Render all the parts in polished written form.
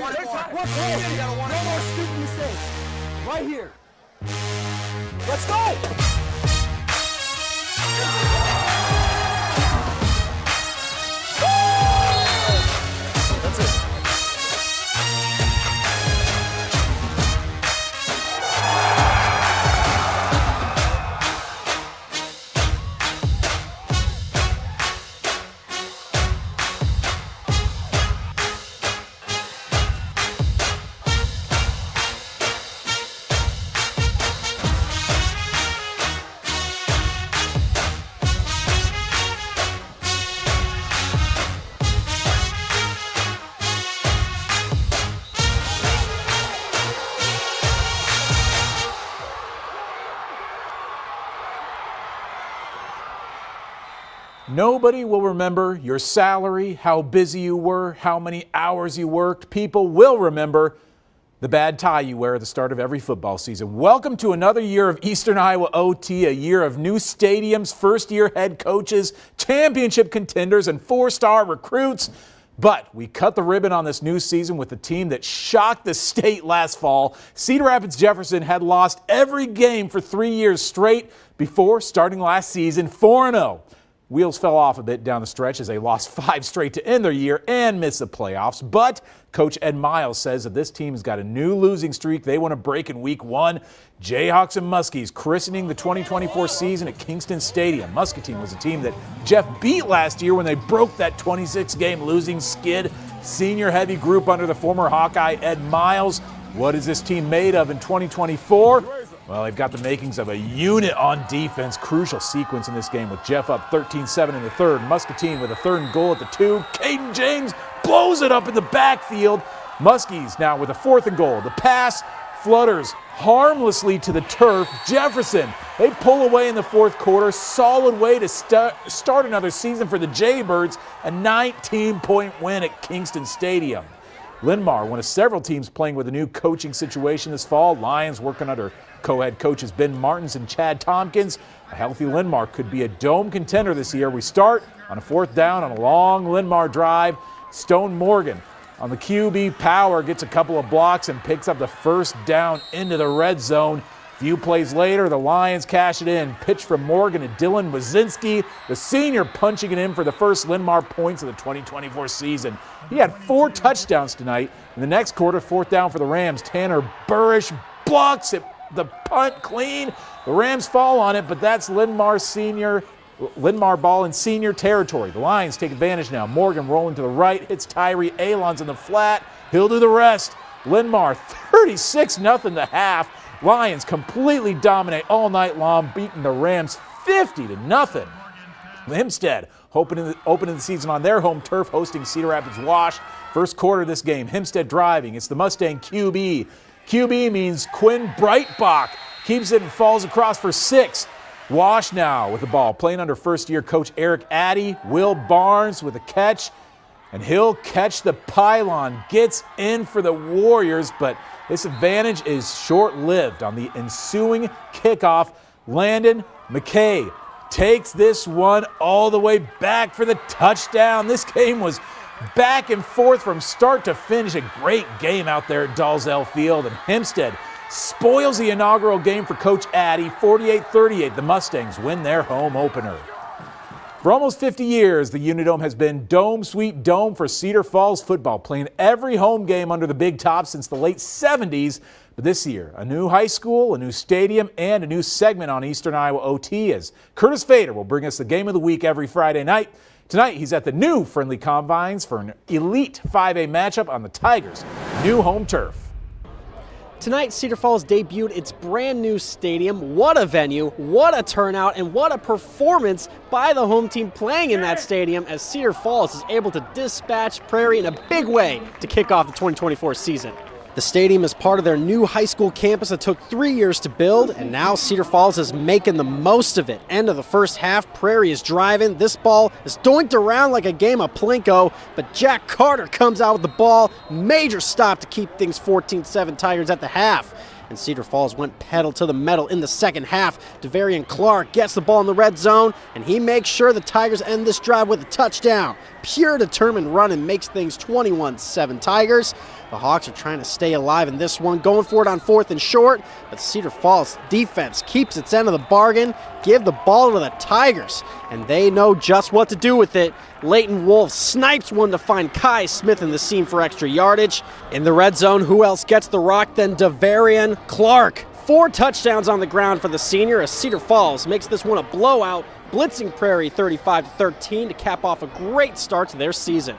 right here. No more stupid mistakes. Right here. Let's go. That's it. Nobody will remember your salary, how busy you were, how many hours you worked. People will remember the bad tie you wear at the start of every football season. Welcome to another year of Eastern Iowa OT, a year of new stadiums, first-year head coaches, championship contenders, and four-star recruits. But we cut the ribbon on this new season with a team that shocked the state last fall. Cedar Rapids Jefferson had lost every game for 3 years straight before starting last season 4-0. Wheels fell off a bit down the stretch as they lost 5 straight to end their year and missed the playoffs. But Coach Ed Miles says that this team's got a new losing streak they want to break in week 1. Jayhawks and Muskies christening the 2024 season at Kingston Stadium. Muscatine was a team that Jeff beat last year when they broke that 26-game losing skid. Senior heavy group under the former Hawkeye Ed Miles. What is this team made of in 2024? Well, they've got the makings of a unit on defense. Crucial sequence in this game with Jeff up 13-7 in the third. Muscatine with a 3rd and goal at the 2. Caden James blows it up in the backfield. Muskies now with a 4th and goal. The pass flutters harmlessly to the turf. Jefferson, they pull away in the 4th quarter. Solid way to start another season for the Jaybirds. A 19-point win at Kingston Stadium. Linn-Mar, one of several teams playing with a new coaching situation this fall. Lions working under co-head coaches Ben Martins and Chad Tompkins. A healthy Linn-Mar could be a dome contender this year. We start on a 4th down on a long Linn-Mar drive. Stone Morgan on the QB power gets a couple of blocks and picks up the 1st down into the red zone. Few plays later, the Lions cash it in. Pitch from Morgan to Dylan Wazinski, the senior punching it in for the first Linn-Mar points of the 2024 season. He had 4 touchdowns tonight. In the next quarter, 4th down for the Rams. Tanner Burrish blocks it, the punt clean. The Rams fall on it, but that's Linn-Mar ball in senior territory. The Lions take advantage now. Morgan rolling to the right, hits Tyree Alons in the flat. He'll do the rest. Linn-Mar 36-0 the half. Lions completely dominate all night long, beating the Rams 50-0. Hempstead opening the season on their home turf, hosting Cedar Rapids Wash. First quarter of this game, Hempstead driving. It's the Mustang QB. QB means Quinn Breitbach. Keeps it and falls across for 6. Wash now with the ball, playing under first-year coach Eric Addy. Will Barnes with a catch, and he'll catch the pylon. Gets in for the Warriors, but this advantage is short-lived on the ensuing kickoff. Landon McKay takes this one all the way back for the touchdown. This game was back and forth from start to finish. A great game out there at Dalzell Field, and Hempstead spoils the inaugural game for Coach Addy. 48-38, the Mustangs win their home opener. For almost 50 years, the Unidome has been Dome Sweet Dome for Cedar Falls football, playing every home game under the Big Top since the late 70s. But this year, a new high school, a new stadium, and a new segment on Eastern Iowa OT as Curtis Fader will bring us the game of the week every Friday night. Tonight, he's at the new Friendly Combines for an elite 5A matchup on the Tigers' new home turf. Tonight, Cedar Falls debuted its brand new stadium. What a venue, what a turnout, and what a performance by the home team playing in that stadium as Cedar Falls is able to dispatch Prairie in a big way to kick off the 2024 season. The stadium is part of their new high school campus that took 3 years to build, and now Cedar Falls is making the most of it. End of the first half, Prairie is driving. This ball is doinked around like a game of Plinko, but Jack Carter comes out with the ball. Major stop to keep things 14-7 Tigers at the half. And Cedar Falls went pedal to the metal in the second half. Devarian Clark gets the ball in the red zone, and he makes sure the Tigers end this drive with a touchdown. pure determined run and makes things 21-7 Tigers. The Hawks are trying to stay alive in this one, going for it on 4th and short, but Cedar Falls defense keeps its end of the bargain. Give the ball to the Tigers, and they know just what to do with it. Leighton Wolf snipes one to find Kai Smith in the seam for extra yardage. In the red zone, who else gets the rock than Devarian Clark? 4 touchdowns on the ground for the senior as Cedar Falls makes this one a blowout, blitzing Prairie 35-13 to cap off a great start to their season.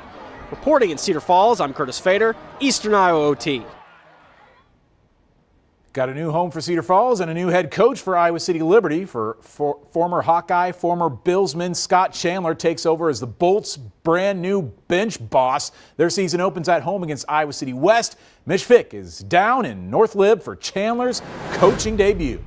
Reporting in Cedar Falls, I'm Curtis Fader, Eastern Iowa OT. Got a new home for Cedar Falls and a new head coach for Iowa City Liberty. Former Hawkeye, former Billsman Scott Chandler takes over as the Bolts' brand new bench boss. Their season opens at home against Iowa City West. Mitch Fick is down in North Lib for Chandler's coaching debut.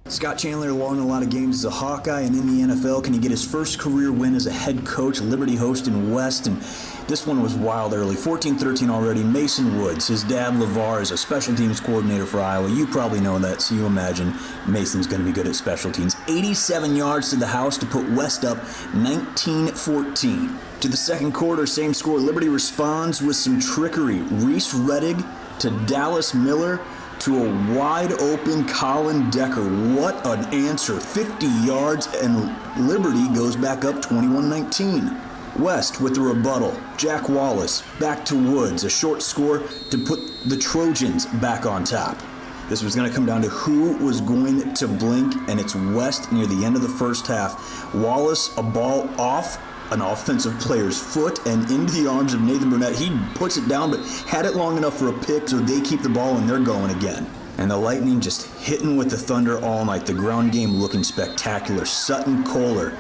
Scott Chandler won a lot of games as a Hawkeye and in the NFL. Can he get his first career win as a head coach? Liberty hosting West, and this one was wild early. 14-13 already. Mason Woods, his dad LeVar is a special teams coordinator for Iowa. You probably know that, so you imagine Mason's going to be good at special teams. 87 yards to the house to put West up 19-14. To the second quarter, same score. Liberty responds with some trickery. Reese Reddig to Dallas Miller to a wide-open Colin Decker. What an answer. 50 yards, and Liberty goes back up 21-19. West with the rebuttal. Jack Wallace back to Woods. A short score to put the Trojans back on top. This was going to come down to who was going to blink, and it's West near the end of the first half. Wallace, a ball off an offensive player's foot and into the arms of Nathan Burnett. He puts it down, but had it long enough for a pick, so they keep the ball and they're going again. And the Lightning just hitting with the Thunder all night. The ground game looking spectacular. Sutton Kohler,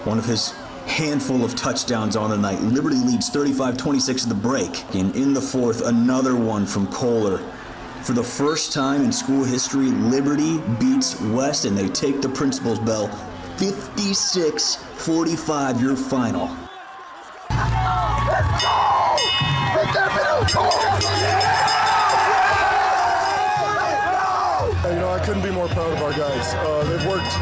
one of his handful of touchdowns on the night. Liberty leads 35-26 at the break. And in the fourth, another one from Kohler. For the first time in school history, Liberty beats West and they take the principal's bell. 56-45, your final. Let's go! Hit that middle goal! I couldn't be more proud of our guys. They've worked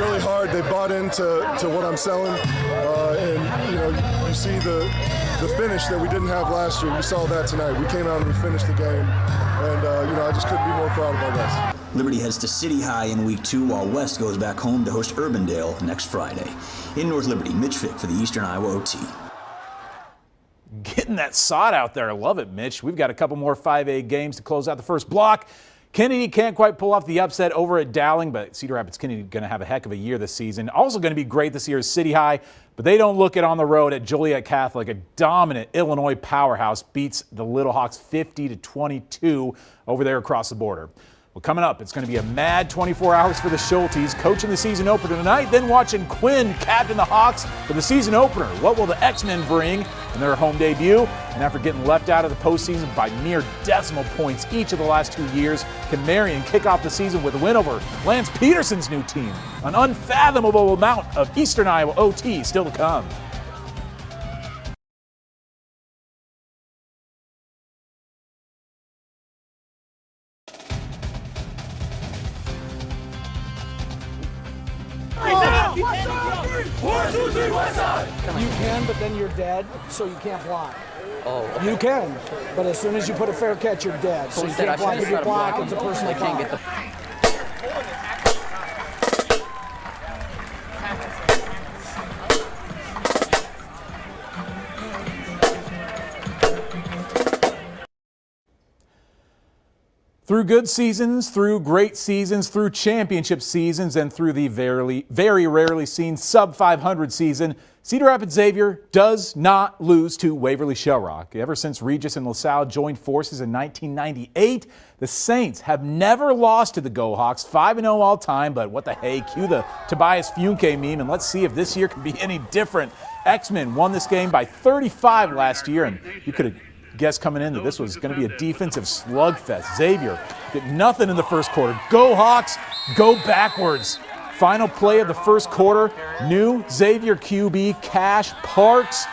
really hard. They bought into what I'm selling, and you see the finish that we didn't have last year. You saw that tonight. We came out and we finished the game, and I just couldn't be more proud of our guys. Liberty heads to City High in week 2, while West goes back home to host Urbandale next Friday. In North Liberty, Mitch Fick for the Eastern Iowa OT. Getting that sod out there. I love it, Mitch. We've got a couple more 5A games to close out the first block. Kennedy can't quite pull off the upset over at Dowling, but Cedar Rapids Kennedy going to have a heck of a year this season. Also going to be great this year is City High, but they don't look it on the road at Joliet Catholic. A dominant Illinois powerhouse beats the Little Hawks 50-22 over there across the border. Well, coming up, it's going to be a mad 24 hours for the Schultes, coaching the season opener tonight, then watching Quinn captain the Hawks for the season opener. What will the X-Men bring in their home debut? And after getting left out of the postseason by mere decimal points each of the last 2 years, can Marion kick off the season with a win over Lance Peterson's new team? An unfathomable amount of Eastern Iowa OT still to come. You can, but then you're dead, so you can't block. Oh, okay. You can, but as soon as you put a fair catch, you're dead. So you can't block. If you block, it's a personal foul. Through good seasons, through great seasons, through championship seasons, and through the very rarely seen sub-500 season, Cedar Rapids Xavier does not lose to Waverly Shellrock. Ever since Regis and LaSalle joined forces in 1998, the Saints have never lost to the Go Hawks, 5-0 all time, but what the hey, cue the Tobias Funke meme, and let's see if this year can be any different. X-Men won this game by 35 last year, and you could have guessed coming in that this was going to be a defensive slugfest. Xavier did nothing in the first quarter. Go Hawks, go backwards. Final play of the first quarter, new Xavier QB Cash Parks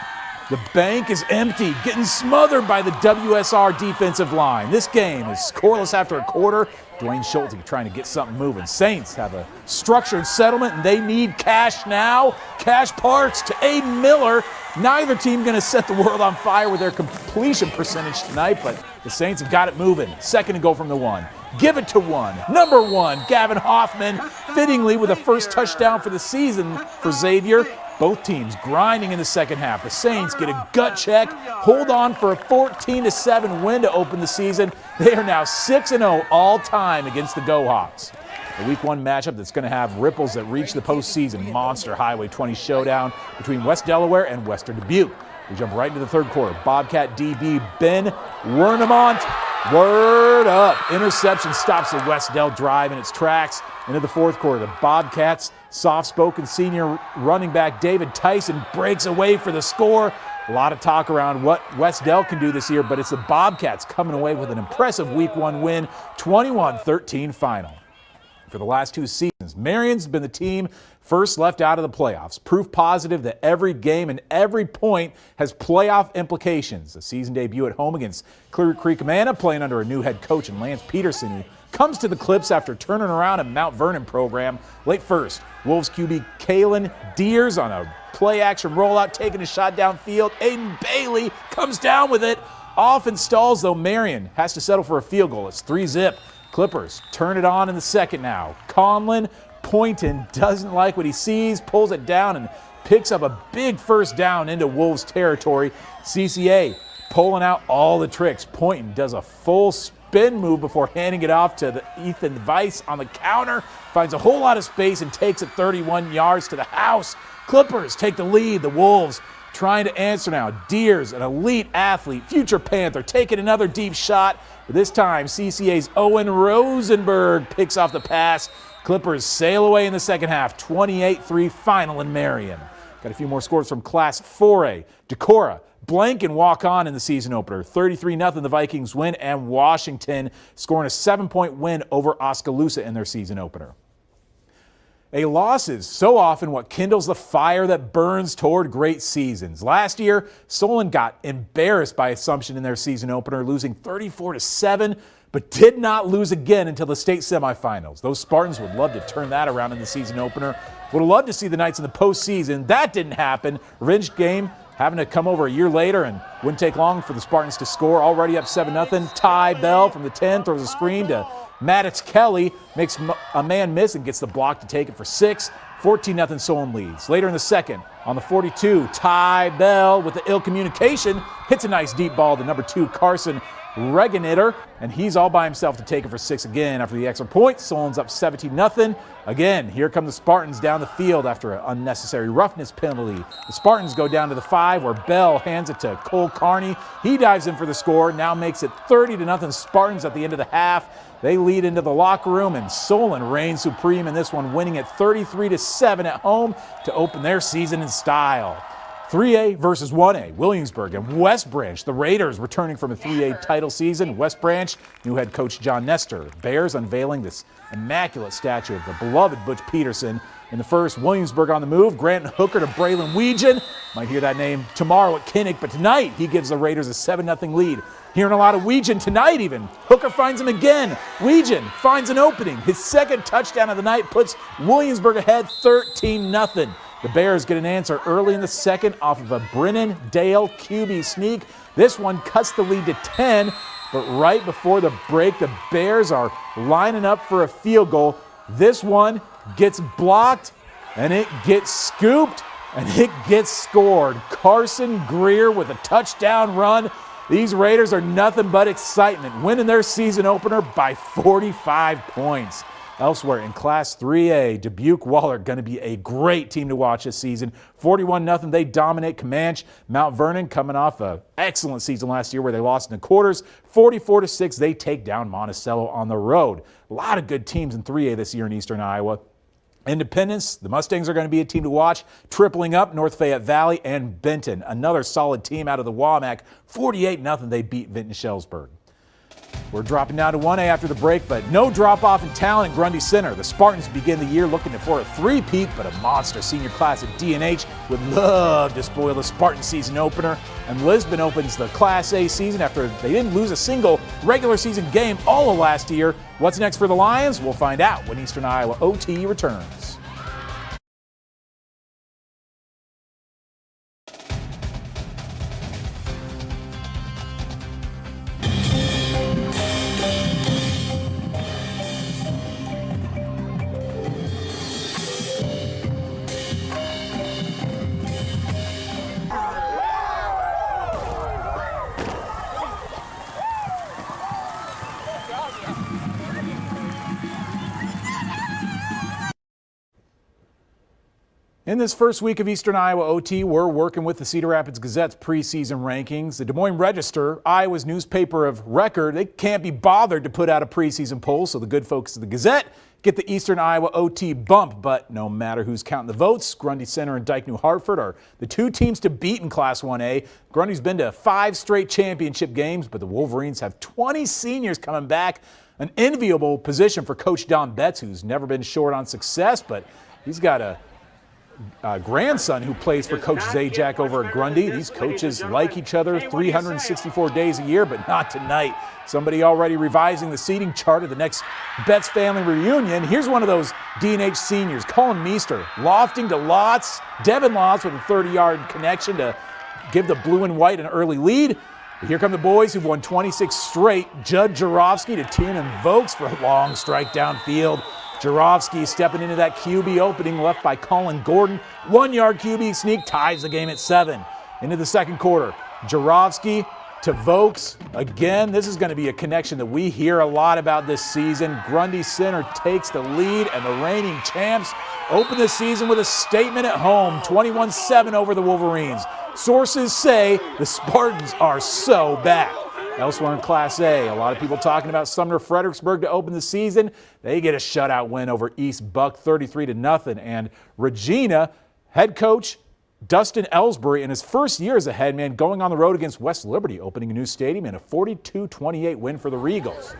The bank is empty, getting smothered by the WSR defensive line. This game is scoreless after a quarter. Dwayne Schulte trying to get something moving. Saints have a structured settlement, and they need cash now. Cash Parks to Aiden Miller. Neither team going to set the world on fire with their completion percentage tonight, but the Saints have got it moving. Second and goal from the one. Give it to one. Number one, Gavin Hoffman, fittingly with the first touchdown for the season for Xavier. Both teams grinding in the second half. The Saints get a gut check, hold on for a 14-7 win to open the season. They are now 6-0 all time against the Go Hawks. A Week 1 matchup that's going to have ripples that reach the postseason. Monster Highway 20 showdown between West Delaware and Western Dubuque. We jump right into the third quarter. Bobcat DB Ben Wernemont, word up. Interception stops the West Del drive in its tracks. Into the fourth quarter, the Bobcats' soft-spoken senior running back David Tyson breaks away for the score. A lot of talk around what West Del can do this year, but it's the Bobcats coming away with an impressive Week 1 win, 21-13 final. For the last two seasons, Marion's been the team first left out of the playoffs. Proof positive that every game and every point has playoff implications. A season debut at home against Clear Creek Amana, playing under a new head coach in Lance Peterson, who comes to the Clips after turning around a Mount Vernon program. Late first, Wolves QB Kalen Deers on a play-action rollout, taking a shot downfield. Aiden Bailey comes down with it. Off and stalls, though. Marion has to settle for a field goal. It's 3-zip. Clippers turn it on in the second now. Conlon Poynton doesn't like what he sees, pulls it down, and picks up a big first down into Wolves territory. CCA pulling out all the tricks. Poynton does a full spin move before handing it off to Ethan Weiss on the counter. Finds a whole lot of space and takes it 31 yards to the house. Clippers take the lead. The Wolves trying to answer now. Deers, an elite athlete, future Panther, taking another deep shot. But this time, CCA's Owen Rosenberg picks off the pass. Clippers sail away in the second half, 28-3 final in Marion. Got a few more scores from Class 4A. Decorah blank and walk on in the season opener. 33-0 the Vikings win, and Washington scoring a 7-point win over Oskaloosa in their season opener. A loss is so often what kindles the fire that burns toward great seasons. Last year, Solon got embarrassed by Assumption in their season opener, losing 34-7, but did not lose again until the state semifinals. Those Spartans would love to turn that around in the season opener. Would have loved to see the Knights in the postseason. That didn't happen. Revenge game having to come over a year later, and wouldn't take long for the Spartans to score. Already up 7-0. Ty Bell from the 10 throws a screen to Maddox Kelly, makes a man miss and gets the block to take it for 6. 14-0 Solon leads. Later in the second, on the 42, Ty Bell with the ill communication hits a nice deep ball to number 2 Carson Reganitter, and he's all by himself to take it for 6 again after the extra point. Solon's up 17-0. Again, here come the Spartans down the field after an unnecessary roughness penalty. The Spartans go down to the 5 where Bell hands it to Cole Carney. He dives in for the score, now makes it 30-0 Spartans at the end of the half. They lead into the locker room, and Solon reigns supreme in this one, winning it 33-7 at home to open their season in style. 3A versus 1A, Williamsburg and West Branch. The Raiders returning from a 3A title season. West Branch, new head coach John Nestor. Bears unveiling this immaculate statue of the beloved Butch Peterson. In the first, Williamsburg on the move. Grant Hooker to Braylon Weegan. Might hear that name tomorrow at Kinnick, but tonight he gives the Raiders a 7-0 lead. Hearing a lot of Weegan tonight even. Hooker finds him again. Weegan finds an opening. His second touchdown of the night puts Williamsburg ahead 13-0. The Bears get an answer early in the second off of a Brennan Dale QB sneak. This one cuts the lead to 10, but right before the break, the Bears are lining up for a field goal. This one gets blocked, and it gets scooped, and it gets scored. Carson Greer with a touchdown run. These Raiders are nothing but excitement, winning their season opener by 45 points. Elsewhere in Class 3A, Dubuque Waller going to be a great team to watch this season. 41-0, they dominate Comanche. Mount Vernon coming off an excellent season last year where they lost in the quarters. 44-6, they take down Monticello on the road. A lot of good teams in 3A this year in Eastern Iowa. Independence, the Mustangs are going to be a team to watch. Tripling up, North Fayette Valley and Benton. Another solid team out of the WAMAC. 48-0, they beat Vinton Shellsburg. We're dropping down to 1A after the break, but no drop-off in talent at Grundy Center. The Spartans begin the year looking for a three-peat, but a monster senior class at D&H would love to spoil the Spartan season opener. And Lisbon opens the Class A season after they didn't lose a single regular season game all of last year. What's next for the Lions? We'll find out when Eastern Iowa OT returns. In this first week of Eastern Iowa OT, we're working with the Cedar Rapids Gazette's preseason rankings. The Des Moines Register, Iowa's newspaper of record, they can't be bothered to put out a preseason poll, so the good folks of the Gazette get the Eastern Iowa OT bump. But no matter who's counting the votes, Grundy Center and Dike New Hartford are the two teams to beat in Class 1A. Grundy's been to 5 straight championship games, but the Wolverines have 20 seniors coming back. An enviable position for Coach Don Betts, who's never been short on success, but he's got a grandson who plays for Coach Zajac over at Grundy. These coaches like each other 364 days a year, but not tonight. Somebody already revising the seating chart of the next Betts family reunion. Here's one of those D&H seniors, Colin Meester, lofting to Lotz. Devin Lotz with a 30-yard connection to give the blue and white an early lead. But here come the boys who've won 26 straight. Judd Jarofsky to Tiernan Vokes for a long strike downfield. Jarofsky stepping into that QB opening left by Colin Gordon. 1-yard QB sneak ties the game at 7. Into the second quarter, Jarofsky to Vokes. Again, this is going to be a connection that we hear a lot about this season. Grundy Center takes the lead, and the reigning champs open the season with a statement at home, 21-7 over the Wolverines. Sources say the Spartans are so back. Elsewhere in Class A, a lot of people talking about Sumner Fredericksburg to open the season. They get a shutout win over East Buck, 33-0. And Regina, head coach Dustin Ellsbury, in his first year as a head man, going on the road against West Liberty, opening a new stadium, and a 42-28 win for the Regals.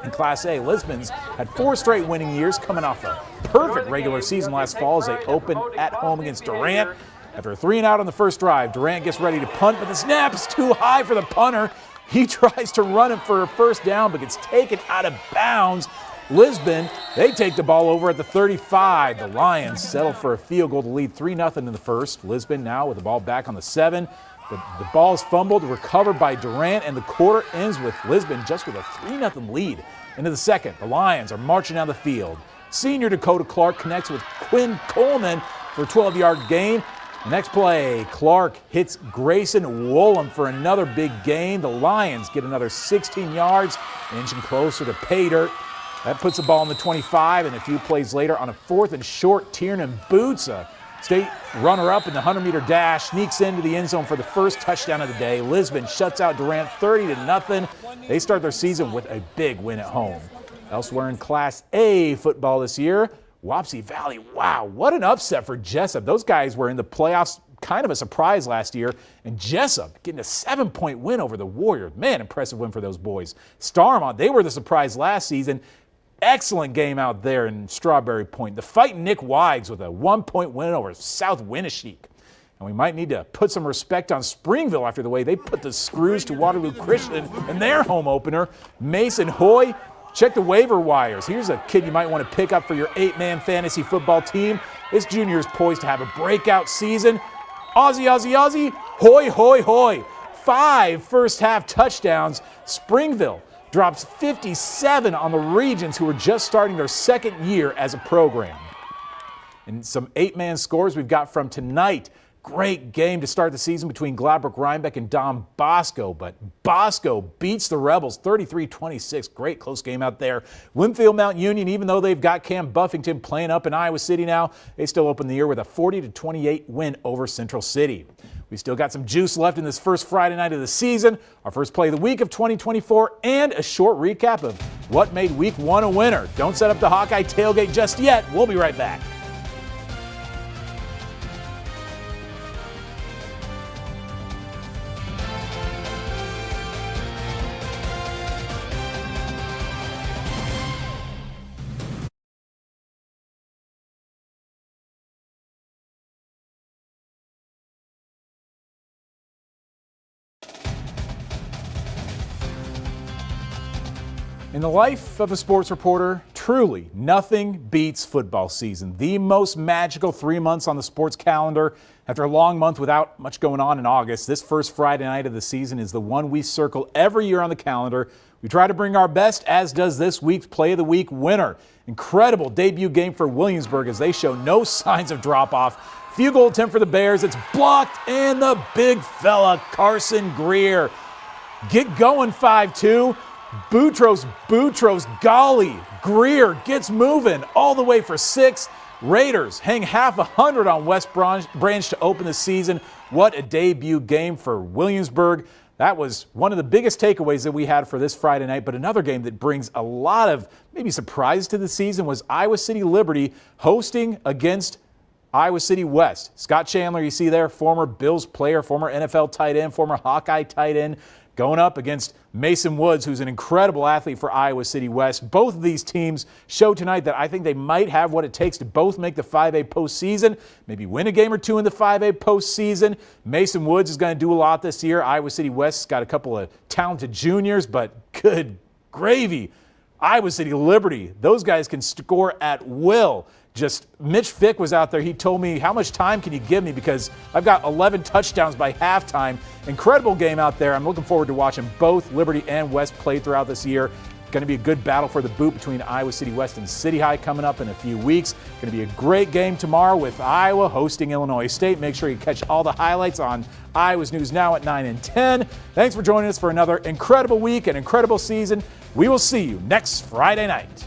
In Class A, Lisbon's had 4 straight winning years, coming off a perfect regular season last fall as they opened at home against Durant. After a 3-and-out on the first drive, Durant gets ready to punt, but the snap is too high for the punter. He tries to run it for a first down, but gets taken out of bounds. Lisbon, they take the ball over at the 35. The Lions settle for a field goal to lead 3-0 in the first. Lisbon now with the ball back on the 7. The ball is fumbled, recovered by Durant, and the quarter ends with Lisbon just with a 3-0 lead. Into the second, the Lions are marching down the field. Senior Dakota Clark connects with Quinn Coleman for a 12-yard gain. The next play, Clark hits Grayson Woolham for another big gain. The Lions get another 16 yards, inching closer to pay dirt. That puts the ball on the 25, and a few plays later on a 4th and short, Tiernan Boots, a state runner-up in the 100-meter dash, sneaks into the end zone for the first touchdown of the day. Lisbon shuts out Durant 30-0. They start their season with a big win at home. Elsewhere in Class A football this year, Wapsie Valley, wow, what an upset for Jessup. Those guys were in the playoffs, kind of a surprise last year, and Jessup getting a 7-point win over the Warriors. Man, impressive win for those boys. Starmont, they were the surprise last season. Excellent game out there in Strawberry Point. The Fighting Nick Wides with a 1-point win over South Winneshiek. And we might need to put some respect on Springville after the way they put the screws to Waterloo Christian in their home opener. Mason Hoy, check the waiver wires. Here's a kid you might want to pick up for your 8-man fantasy football team. This junior is poised to have a breakout season. Aussie, Aussie, Aussie, hoy, hoy, hoy. 5 first-half touchdowns. Springville drops 57 on the Regents, who are just starting their second year as a program. And some 8-man scores we've got from tonight. Great game to start the season between Gladbrook Rhinebeck and Don Bosco, but Bosco beats the Rebels 33-26. Great close game out there. Winfield Mount Union, even though they've got Cam Buffington playing up in Iowa City now, they still open the year with a 40-28 win over Central City. We still got some juice left in this first Friday night of the season, our first play of the week of 2024, and a short recap of what made Week 1 a winner. Don't set up the Hawkeye tailgate just yet. We'll be right back. In the life of a sports reporter, truly nothing beats football season. The most magical 3 months on the sports calendar. After a long month without much going on in August, this first Friday night of the season is the one we circle every year on the calendar. We try to bring our best, as does this week's Play of the Week winner. Incredible debut game for Williamsburg as they show no signs of drop-off. Field goal attempt for the Bears. It's blocked, and the big fella, Carson Greer. Get going, 5-2. Boutros, golly, Greer gets moving all the way for 6. Raiders hang half 100 on West Branch to open the season. What a debut game for Williamsburg. That was one of the biggest takeaways that we had for this Friday night. But another game that brings a lot of maybe surprise to the season was Iowa City Liberty hosting against Iowa City West. Scott Chandler, you see there, former Bills player, former NFL tight end, former Hawkeye tight end, going up against Mason Woods, who's an incredible athlete for Iowa City West. Both of these teams show tonight that I think they might have what it takes to both make the 5A postseason, maybe win a game or two in the 5A postseason. Mason Woods is going to do a lot this year. Iowa City West's got a couple of talented juniors, but good gravy. Iowa City Liberty, those guys can score at will. Just Mitch Fick was out there. He told me, how much time can you give me? Because I've got 11 touchdowns by halftime. Incredible game out there. I'm looking forward to watching both Liberty and West play throughout this year. Going to be a good battle for the boot between Iowa City West and City High coming up in a few weeks. Going to be a great game tomorrow with Iowa hosting Illinois State. Make sure you catch all the highlights on Iowa's News Now at 9 and 10. Thanks for joining us for another incredible week and incredible season. We will see you next Friday night.